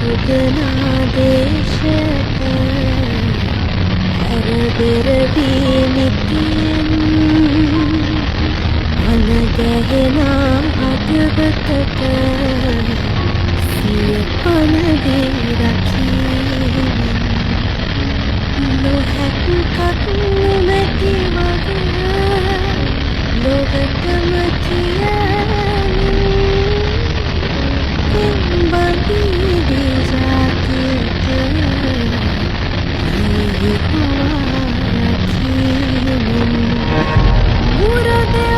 උදනාදේශක හැරබෙරදී නිතියෙන් අනගැහෙනා අදවතට සිය පනදී රකී නොහැක්කක් නොමැති වගේ ලොවටම කියමින් බඳී ජාතියට හිහිපවා රකීමින් මුරදේ